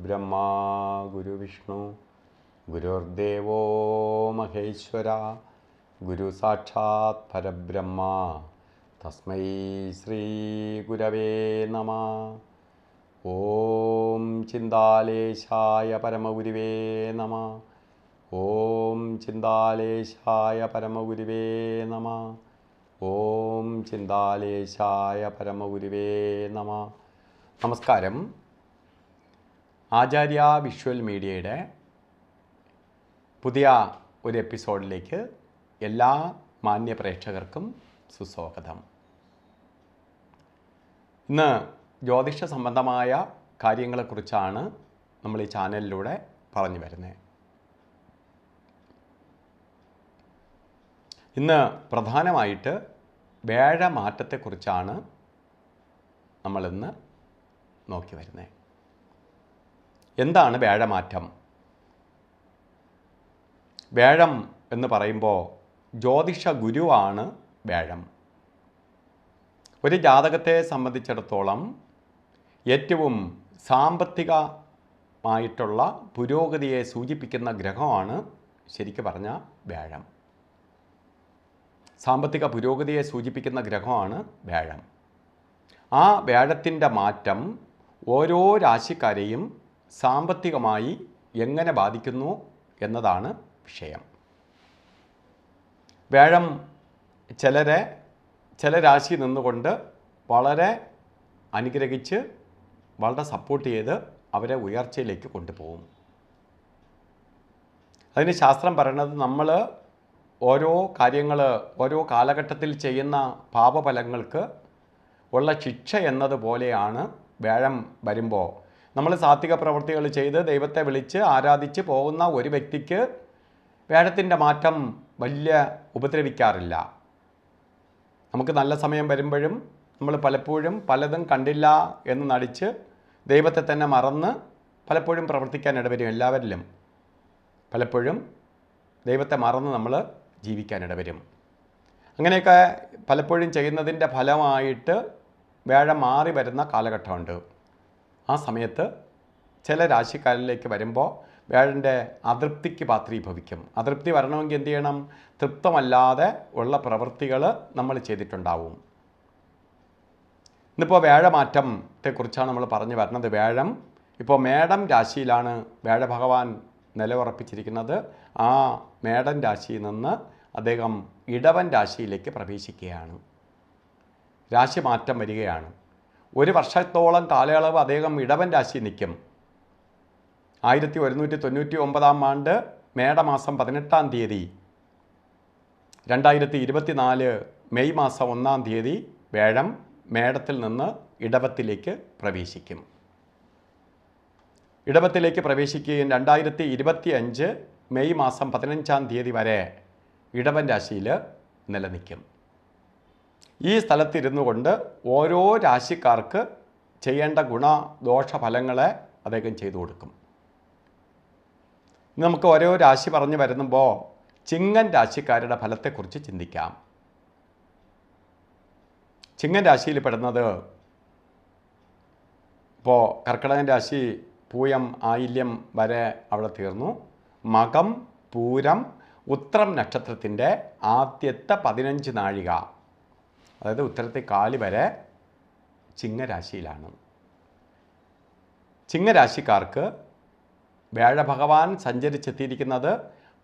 ഗുരുർബ്രഹ്മാ ഗുരുവിഷ്ണു ഗുരുർദേവോ മഹേശ്വര ഗുരു സാക്ഷാത് പരബ്രഹ്മ തസ്മൈ ശ്രീ ഗുരവേ നമഃ. ഓം ചിന്താലേശായ പരമഗുരുവേ നമഃ. ഓം ചിന്താലേശായ പരമഗുരുവേ നമഃ. ഓം ചിന്താലേശായ പരമഗുരുവേ നമഃ. നമസ്കാരം. ആചാര്യ വിഷ്വൽ മീഡിയയുടെ പുതിയ ഒരു എപ്പിസോഡിലേക്ക് എല്ലാ മാന്യ പ്രേക്ഷകർക്കും സുസ്വാഗതം. ഇന്ന് ജ്യോതിഷ സംബന്ധമായ കാര്യങ്ങളെക്കുറിച്ചാണ് നമ്മൾ ഈ ചാനലിലൂടെ പറഞ്ഞു വരുന്നത്. ഇന്ന് പ്രധാനമായിട്ട് വ്യാഴമാറ്റത്തെക്കുറിച്ചാണ് നമ്മളിന്ന് നോക്കി വരുന്നത്. എന്താണ് വ്യാഴമാറ്റം? വ്യാഴം എന്ന് പറയുമ്പോൾ ജ്യോതിഷ ഗുരുവാണ് വ്യാഴം. ഒരു ജാതകത്തെ സംബന്ധിച്ചിടത്തോളം ഏറ്റവും സാമ്പത്തികമായിട്ടുള്ള പുരോഗതിയെ സൂചിപ്പിക്കുന്ന ഗ്രഹമാണ് ശരിക്കും പറഞ്ഞാൽ വ്യാഴം. സാമ്പത്തിക പുരോഗതിയെ സൂചിപ്പിക്കുന്ന ഗ്രഹമാണ് വ്യാഴം. ആ വ്യാഴത്തിൻ്റെ മാറ്റം ഓരോ രാശിക്കാരെയും സാമ്പത്തികമായി എങ്ങനെ ബാധിക്കുന്നു എന്നതാണ് വിഷയം. വ്യാഴം ചില രാശി നിന്നുകൊണ്ട് വളരെ അനുഗ്രഹിച്ച് വളരെ സപ്പോർട്ട് ചെയ്ത് അവരെ ഉയർച്ചയിലേക്ക് കൊണ്ടുപോകും. അതിന് ശാസ്ത്രം പറയുന്നത് നമ്മൾ ഓരോ കാര്യങ്ങൾ ഓരോ കാലഘട്ടത്തിൽ ചെയ്യുന്ന പാപഫലങ്ങൾക്ക് ഉള്ള ശിക്ഷ എന്നതുപോലെയാണ് വ്യാഴം വരുമ്പോൾ. നമ്മൾ സാത്വിക പ്രവൃത്തികൾ ചെയ്ത് ദൈവത്തെ വിളിച്ച് ആരാധിച്ച് പോകുന്ന ഒരു വ്യക്തിക്ക് വ്യാഴത്തിൻ്റെ മാറ്റം വലിയ ഉപദ്രവിക്കാറില്ല. നമുക്ക് നല്ല സമയം വരുമ്പോഴും നമ്മൾ പലപ്പോഴും പലതും കണ്ടില്ല എന്ന് നടിച്ച് ദൈവത്തെ തന്നെ മറന്ന് പലപ്പോഴും പ്രവർത്തിക്കാൻ ഇടവരും. എല്ലാവരിലും പലപ്പോഴും ദൈവത്തെ മറന്ന് നമ്മൾ ജീവിക്കാൻ ഇടവരും. അങ്ങനെയൊക്കെ പലപ്പോഴും ചെയ്യുന്നതിൻ്റെ ഫലമായിട്ട് വ്യാഴം മാറി വരുന്ന കാലഘട്ടമുണ്ട്. ആ സമയത്ത് ചില രാശിക്കാരിലേക്ക് വരുമ്പോൾ വ്യാഴൻ്റെ അതൃപ്തിക്ക് പാത്രീഭവിക്കും. അതൃപ്തി വരണമെങ്കിൽ എന്ത് ചെയ്യണം? തൃപ്തമല്ലാതെ ഉള്ള പ്രവൃത്തികൾ നമ്മൾ ചെയ്തിട്ടുണ്ടാവും. ഇന്നിപ്പോൾ വ്യാഴമാറ്റത്തെക്കുറിച്ചാണ് നമ്മൾ പറഞ്ഞു വരുന്നത്. വ്യാഴം ഇപ്പോൾ മേടം രാശിയിലാണ് വ്യാഴഭഗവാൻ നിലയുറപ്പിച്ചിരിക്കുന്നത്. ആ മേടൻ രാശിയിൽ നിന്ന് അദ്ദേഹം ഇടവൻ രാശിയിലേക്ക് പ്രവേശിക്കുകയാണ്. രാശിമാറ്റം വരികയാണ്. ഒരു വർഷത്തോളം കാലയളവ് അദ്ദേഹം ഇടവൻ രാശി നിൽക്കും. 1199 മേടമാസം 18-ാം തീയതി 2024 മെയ് മാസം 1-ാം തീയതി വ്യാഴം മേടത്തിൽ നിന്ന് ഇടവത്തിലേക്ക് പ്രവേശിക്കും. ഇടവത്തിലേക്ക് പ്രവേശിക്കുകയും 2025 മെയ് മാസം 15-ാം തീയതി വരെ ഇടവൻ രാശിയിൽ നിലനിൽക്കും. ഈ സ്ഥലത്തിരുന്നു കൊണ്ട് ഓരോ രാശിക്കാർക്ക് ചെയ്യേണ്ട ഗുണദോഷ ഫലങ്ങളെ അദ്ദേഹം ചെയ്തു കൊടുക്കും. നമുക്ക് ഓരോ രാശി പറഞ്ഞു വരുമ്പോൾ ചിങ്ങൻ രാശിക്കാരുടെ ഫലത്തെക്കുറിച്ച് ചിന്തിക്കാം. ചിങ്ങൻ രാശിയിൽ പെടുന്നത് ഇപ്പോൾ കർക്കിടകൻ രാശി പൂയം ആയില്യം വരെ അവിടെ തീർന്നു. മകം പൂരം ഉത്രം നക്ഷത്രത്തിൻ്റെ ആദ്യത്തെ 15 നാഴിക, അതായത് ഉത്തരത്തെ കാലി വരെ ചിങ്ങരാശിയിലാണ്. ചിങ്ങരാശിക്കാർക്ക് വ്യാഴഭഗവാൻ സഞ്ചരിച്ചെത്തിയിരിക്കുന്നത്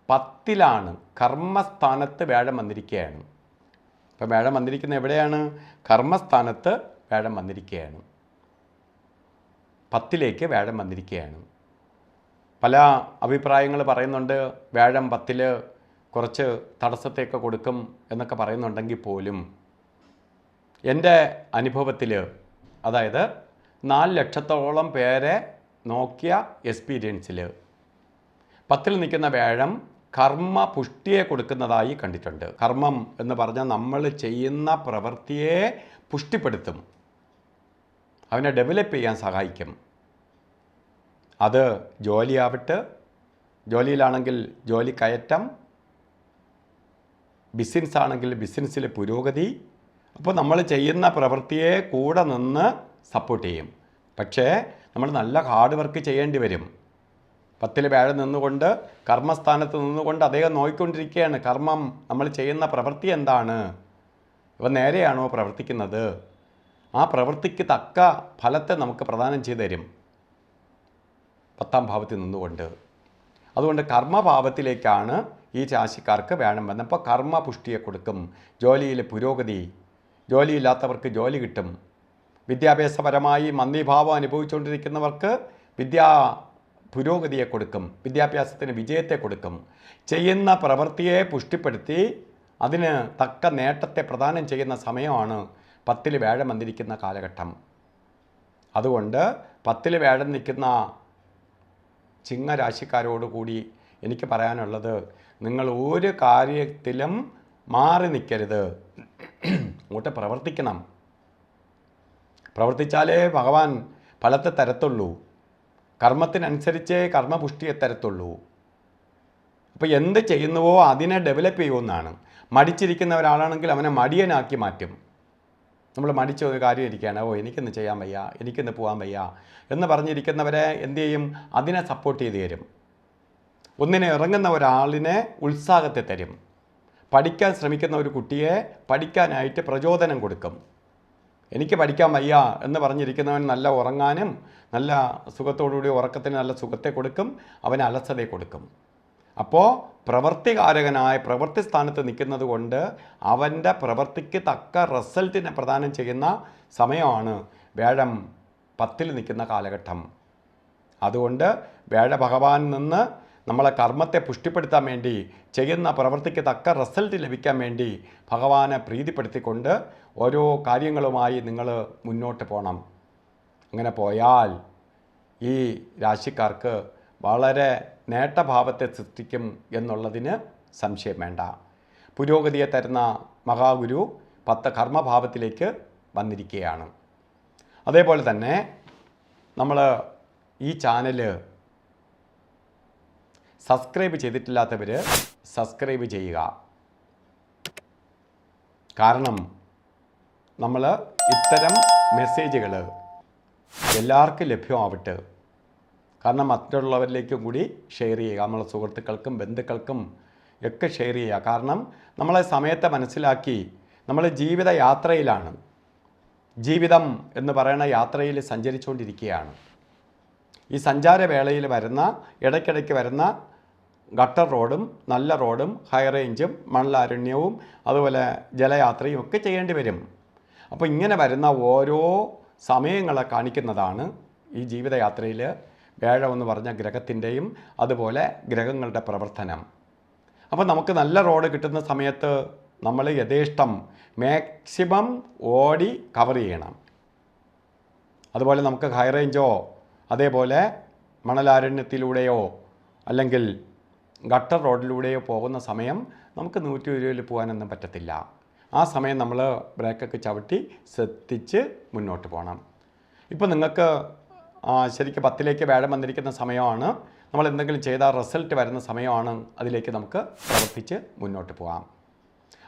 10-ലാണ്. കർമ്മസ്ഥാനത്ത് വ്യാഴം വന്നിരിക്കുകയാണ്. അപ്പോൾ വ്യാഴം വന്നിരിക്കുന്നത് എവിടെയാണ്? കർമ്മസ്ഥാനത്ത് വ്യാഴം വന്നിരിക്കുകയാണ്. 10-ലേക്ക് വ്യാഴം വന്നിരിക്കുകയാണ്. പല അഭിപ്രായങ്ങൾ പറയുന്നുണ്ട്. വ്യാഴം 10-ൽ കുറച്ച് തടസ്സത്തേക്ക് കൊടുക്കും എന്നൊക്കെ പറയുന്നുണ്ടെങ്കിൽ പോലും എൻ്റെ അനുഭവത്തിൽ, അതായത് 4 ലക്ഷത്തോളം പേരെ നോക്കിയ എക്സ്പീരിയൻസിൽ 10-ൽ നിൽക്കുന്ന വ്യാഴം കർമ്മ പുഷ്ടിയെ കൊടുക്കുന്നതായി കണ്ടിട്ടുണ്ട്. കർമ്മം എന്ന് പറഞ്ഞാൽ നമ്മൾ ചെയ്യുന്ന പ്രവൃത്തിയെ പുഷ്ടിപ്പെടുത്തും, അവനെ ഡെവലപ്പ് ചെയ്യാൻ സഹായിക്കും. അത് ജോലിയാവട്ടെ, ജോലിയിലാണെങ്കിൽ ജോലി കയറ്റം, ബിസിനസ് ആണെങ്കിൽ ബിസിനസ്സിലെ പുരോഗതി. അപ്പോൾ നമ്മൾ ചെയ്യുന്ന പ്രവൃത്തിയെ കൂടെ നിന്ന് സപ്പോർട്ട് ചെയ്യും. പക്ഷേ നമ്മൾ നല്ല ഹാർഡ് വർക്ക് ചെയ്യേണ്ടി വരും. 10 വ്യാഴം നിന്നുകൊണ്ട് കർമ്മസ്ഥാനത്ത് നിന്നുകൊണ്ട് അദ്ദേഹം നോക്കിക്കൊണ്ടിരിക്കുകയാണ്. കർമ്മം നമ്മൾ ചെയ്യുന്ന പ്രവൃത്തി എന്താണ്, ഇവ നേരെയാണോ പ്രവർത്തിക്കുന്നത്, ആ പ്രവൃത്തിക്ക് തക്ക ഫലത്തെ നമുക്ക് പ്രദാനം ചെയ്തു തരും 10ാം ഭാവത്തിൽ നിന്നുകൊണ്ട്. അതുകൊണ്ട് കർമ്മഭാവത്തിലേക്കാണ് ഈ രാശിക്കാർക്ക് വ്യാഴം വന്നപ്പോൾ കർമ്മപുഷ്ടിയെ കൊടുക്കും. ജോലിയിൽ പുരോഗതി, ജോലിയില്ലാത്തവർക്ക് ജോലി കിട്ടും. വിദ്യാഭ്യാസപരമായി മന്ദീഭാവം അനുഭവിച്ചുകൊണ്ടിരിക്കുന്നവർക്ക് പുരോഗതിയെ കൊടുക്കും, വിദ്യാഭ്യാസത്തിന് വിജയത്തെ കൊടുക്കും. ചെയ്യുന്ന പ്രവൃത്തിയെ പുഷ്ടിപ്പെടുത്തി അതിന് തക്ക നേട്ടത്തെ പ്രദാനം ചെയ്യുന്ന സമയമാണ് 10 വ്യാഴം വന്നിരിക്കുന്ന കാലഘട്ടം. അതുകൊണ്ട് 10 വ്യാഴം നിൽക്കുന്ന ചിങ്ങരാശിക്കാരോടുകൂടി എനിക്ക് പറയാനുള്ളത്, നിങ്ങൾ ഒരു കാര്യത്തിലും മാറി നിൽക്കരുത്, അങ്ങോട്ട് പ്രവർത്തിക്കണം. പ്രവർത്തിച്ചാലേ ഭഗവാൻ ഫലത്തെ തരത്തുള്ളൂ, കർമ്മത്തിനനുസരിച്ചേ കർമ്മപുഷ്ടിയെ തരത്തുള്ളൂ. അപ്പോൾ എന്ത് ചെയ്യുന്നുവോ അതിനെ ഡെവലപ്പ് ചെയ്യുമെന്നാണ്. മടിച്ചിരിക്കുന്ന ഒരാളാണെങ്കിൽ അവനെ മടിയനാക്കി മാറ്റും. നമ്മൾ മടിച്ച ഒരു കാര്യം ഇരിക്കുകയാണ്, എനിക്കിന്ന് ചെയ്യാൻ വയ്യ, എനിക്കിന്ന് പോകാൻ വയ്യ എന്ന് പറഞ്ഞിരിക്കുന്നവരെ എന്തു ചെയ്യും, അതിനെ സപ്പോർട്ട് ചെയ്ത് തരും. ഒന്നിനെ ഇറങ്ങുന്ന ഒരാളിനെ ഉത്സാഹത്തെ തരും. പഠിക്കാൻ ശ്രമിക്കുന്ന ഒരു കുട്ടിയെ പഠിക്കാനായിട്ട് പ്രചോദനം കൊടുക്കും. എനിക്ക് പഠിക്കാൻ വയ്യ എന്ന് പറഞ്ഞിരിക്കുന്നവൻ നല്ല ഉറങ്ങാനും നല്ല സുഖത്തോടുകൂടി ഉറക്കത്തിന് നല്ല സുഖത്തെ കൊടുക്കും, അവന് അലസതയെ കൊടുക്കും. അപ്പോൾ പ്രവൃത്തികാരകനായ പ്രവൃത്തി സ്ഥാനത്ത് നിൽക്കുന്നത് കൊണ്ട് അവൻ്റെ പ്രവൃത്തിക്ക് തക്ക റിസൾട്ടിനെ പ്രദാനം ചെയ്യുന്ന സമയമാണ് വ്യാഴം 10ൽ നിൽക്കുന്ന കാലഘട്ടം. അതുകൊണ്ട് വ്യാഴഭഗവാൻ നിന്ന് നമ്മളെ കർമ്മത്തെ പുഷ്ടിപ്പെടുത്താൻ വേണ്ടി, ചെയ്യുന്ന പ്രവൃത്തിക്ക് തക്ക റിസൾട്ട് ലഭിക്കാൻ വേണ്ടി ഭഗവാനെ പ്രീതിപ്പെടുത്തിക്കൊണ്ട് ഓരോ കാര്യങ്ങളുമായി നിങ്ങൾ മുന്നോട്ട് പോകണം. അങ്ങനെ പോയാൽ ഈ രാശിക്കാർക്ക് വളരെ നേട്ടഭാവത്തെ സൃഷ്ടിക്കും എന്നുള്ളതിന് സംശയം വേണ്ട. പുരോഗതിയെ തരുന്ന മഹാഗുരു 10 കർമ്മഭാവത്തിലേക്ക് വന്നിരിക്കുകയാണ്. അതേപോലെ തന്നെ നമ്മൾ ഈ ചാനൽ സബ്സ്ക്രൈബ് ചെയ്തിട്ടില്ലാത്തവർ സബ്സ്ക്രൈബ് ചെയ്യുക. കാരണം നമ്മൾ ഇത്തരം മെസ്സേജുകൾ എല്ലാവർക്കും ലഭ്യമാവട്ടെ. കാരണം മറ്റുള്ളവരിലേക്കും കൂടി ഷെയർ ചെയ്യുക, നമ്മളെ സുഹൃത്തുക്കൾക്കും ബന്ധുക്കൾക്കും ഒക്കെ ഷെയർ ചെയ്യുക. കാരണം നമ്മളെ സമയത്തെ മനസ്സിലാക്കി നമ്മൾ ജീവിത യാത്രയിലാണ്, ജീവിതം എന്ന് പറയുന്ന യാത്രയിൽ സഞ്ചരിച്ചുകൊണ്ടിരിക്കുകയാണ്. ഈ സഞ്ചാരവേളയിൽ വരുന്ന ഇടയ്ക്കിടയ്ക്ക് വരുന്ന ഗട്ടർ റോഡും നല്ല റോഡും ഹൈ റേഞ്ചും മണലാരണ്യവും അതുപോലെ ജലയാത്രയും ഒക്കെ ചെയ്യേണ്ടി വരും. അപ്പോൾ ഇങ്ങനെ വരുന്ന ഓരോ സമയങ്ങളെ കാണിക്കുന്നതാണ് ഈ ജീവിതയാത്രയിൽ വ്യാഴം എന്ന് പറഞ്ഞ ഗ്രഹത്തിൻ്റെയും അതുപോലെ ഗ്രഹങ്ങളുടെ പ്രവർത്തനം. അപ്പോൾ നമുക്ക് നല്ല റോഡ് കിട്ടുന്ന സമയത്ത് നമ്മൾ യഥേഷ്ടം മാക്സിമം ഓടി കവർ ചെയ്യണം. അതുപോലെ നമുക്ക് ഹൈ റേഞ്ചോ അതേപോലെ മണലാരണ്യത്തിലൂടെയോ അല്ലെങ്കിൽ ഗട്ടർ റോഡിലൂടെയോ പോകുന്ന സമയം നമുക്ക് 120-ൽ പോകാനൊന്നും പറ്റത്തില്ല. ആ സമയം നമ്മൾ ബ്രേക്കൊക്കെ ചവിട്ടി ശ്രദ്ധിച്ച് മുന്നോട്ട് പോകണം. ഇപ്പോൾ നിങ്ങൾക്ക് ശരിക്കും 10ലേക്ക് വ്യാഴം വന്നിരിക്കുന്ന സമയമാണ്, നമ്മൾ എന്തെങ്കിലും ചെയ്താൽ റിസൾട്ട് വരുന്ന സമയമാണ്. അതിലേക്ക് നമുക്ക് പ്രവർത്തിച്ച് മുന്നോട്ട് പോകാം.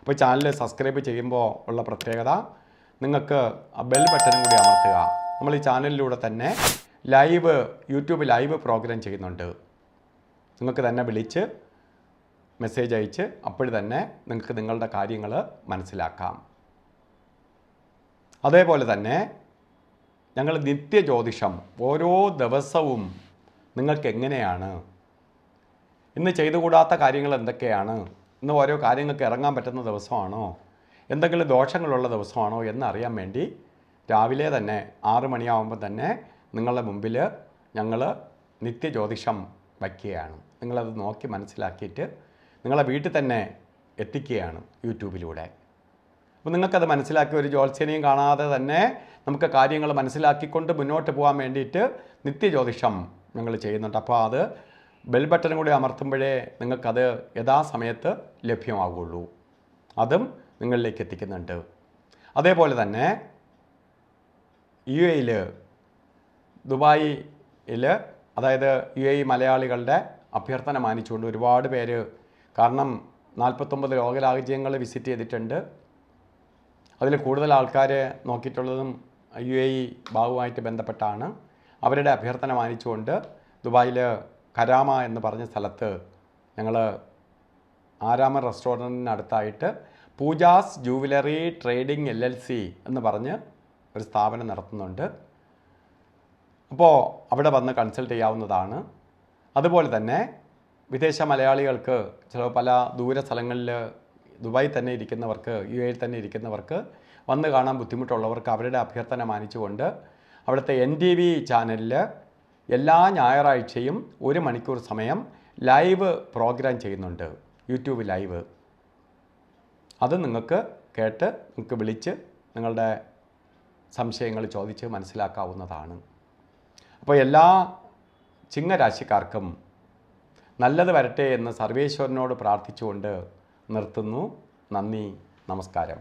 അപ്പോൾ ചാനൽ സബ്സ്ക്രൈബ് ചെയ്യുമ്പോൾ ഉള്ള പ്രത്യേകത, നിങ്ങൾക്ക് ആ ബെൽ ബട്ടനും കൂടി അമർത്തുക. നമ്മൾ ഈ ചാനലിലൂടെ തന്നെ യൂട്യൂബ് ലൈവ് പ്രോഗ്രാം ചെയ്യുന്നുണ്ട്. നിങ്ങൾക്ക് തന്നെ വിളിച്ച് മെസ്സേജ് അയച്ച് അപ്പോൾ തന്നെ നിങ്ങൾക്ക് നിങ്ങളുടെ കാര്യങ്ങൾ മനസ്സിലാക്കാം. അതേപോലെ തന്നെ ഞങ്ങൾ നിത്യജ്യോതിഷം ഓരോ ദിവസവും നിങ്ങൾക്ക് എങ്ങനെയാണ്, ഇന്ന് ചെയ്തുകൂടാത്ത കാര്യങ്ങൾ എന്തൊക്കെയാണ്, ഇന്ന് ഓരോ കാര്യങ്ങൾക്ക് ഇറങ്ങാൻ പറ്റുന്ന ദിവസമാണോ, എന്തെങ്കിലും ദോഷങ്ങളുള്ള ദിവസമാണോ എന്നറിയാൻ വേണ്ടി രാവിലെ തന്നെ 6 മണിയാകുമ്പോൾ തന്നെ നിങ്ങളുടെ മുമ്പിൽ ഞങ്ങൾ നിത്യജ്യോതിഷം വയ്ക്കുകയാണ്. നിങ്ങളത് നോക്കി മനസ്സിലാക്കിയിട്ട് നിങ്ങളെ വീട്ടിൽ തന്നെ എത്തിക്കുകയാണ് യൂട്യൂബിലൂടെ. അപ്പോൾ നിങ്ങൾക്കത് മനസ്സിലാക്കി ഒരു ജ്യോത്സ്യനെയും കാണാതെ തന്നെ നമുക്ക് കാര്യങ്ങൾ മനസ്സിലാക്കിക്കൊണ്ട് മുന്നോട്ട് പോകാൻ വേണ്ടിയിട്ട് നിത്യജ്യോതിഷം ഞങ്ങൾ ചെയ്യുന്നുണ്ട്. അപ്പോൾ അത് ബെൽ ബട്ടനും കൂടി അമർത്തുമ്പോഴേ നിങ്ങൾക്കത് യഥാസമയത്ത് ലഭ്യമാകുള്ളൂ. അതും നിങ്ങളിലേക്ക് എത്തിക്കുന്നുണ്ട്. അതേപോലെ തന്നെ UAE ദുബായിൽ അതായത് UAE മലയാളികളുടെ അഭ്യർത്ഥന മാനിച്ചുകൊണ്ട് ഒരുപാട് പേര്, കാരണം 49 ലോകരാജ്യങ്ങൾ വിസിറ്റ് ചെയ്തിട്ടുണ്ട്. അതിൽ കൂടുതൽ ആൾക്കാർ നോക്കിയിട്ടുള്ളതും UAE ഭാഗവുമായിട്ട് ബന്ധപ്പെട്ടാണ്. അവരുടെ അഭ്യർത്ഥന മാനിച്ചുകൊണ്ട് ദുബായിൽ കരാമ എന്ന് പറഞ്ഞ സ്ഥലത്ത് ഞങ്ങൾ ആരാമൻ റെസ്റ്റോറൻറ്റിനടുത്തായിട്ട് പൂജാസ് ജൂവലറി ട്രേഡിംഗ് LLC എന്ന് പറഞ്ഞ് ഒരു സ്ഥാപനം നടത്തുന്നുണ്ട്. അപ്പോൾ അവിടെ വന്ന് കൺസൾട്ട് ചെയ്യാവുന്നതാണ്. അതുപോലെ തന്നെ വിദേശ മലയാളികൾക്ക് ചില പല ദൂര സ്ഥലങ്ങളിൽ ദുബായിൽ തന്നെ ഇരിക്കുന്നവർക്ക് UAE തന്നെ ഇരിക്കുന്നവർക്ക് വന്ന് കാണാൻ ബുദ്ധിമുട്ടുള്ളവർക്ക് അവരുടെ അഭ്യർത്ഥന മാനിച്ചുകൊണ്ട് അവിടുത്തെ NTV ചാനലിൽ എല്ലാ ഞായറാഴ്ചയും 1 മണിക്കൂർ സമയം ലൈവ് പ്രോഗ്രാം ചെയ്യുന്നുണ്ട്, യൂട്യൂബ് ലൈവ്. അത് നിങ്ങൾക്ക് കേട്ട് നിങ്ങൾക്ക് വിളിച്ച് നിങ്ങളുടെ സംശയങ്ങൾ ചോദിച്ച് മനസ്സിലാക്കാവുന്നതാണ്. അപ്പോൾ എല്ലാ ചിങ്ങരാശിക്കാർക്കും നല്ലത് വരട്ടെ എന്ന് സർവേശ്വരനോട് പ്രാർത്ഥിച്ചുകൊണ്ട് നിർത്തുന്നു. നന്ദി, നമസ്കാരം.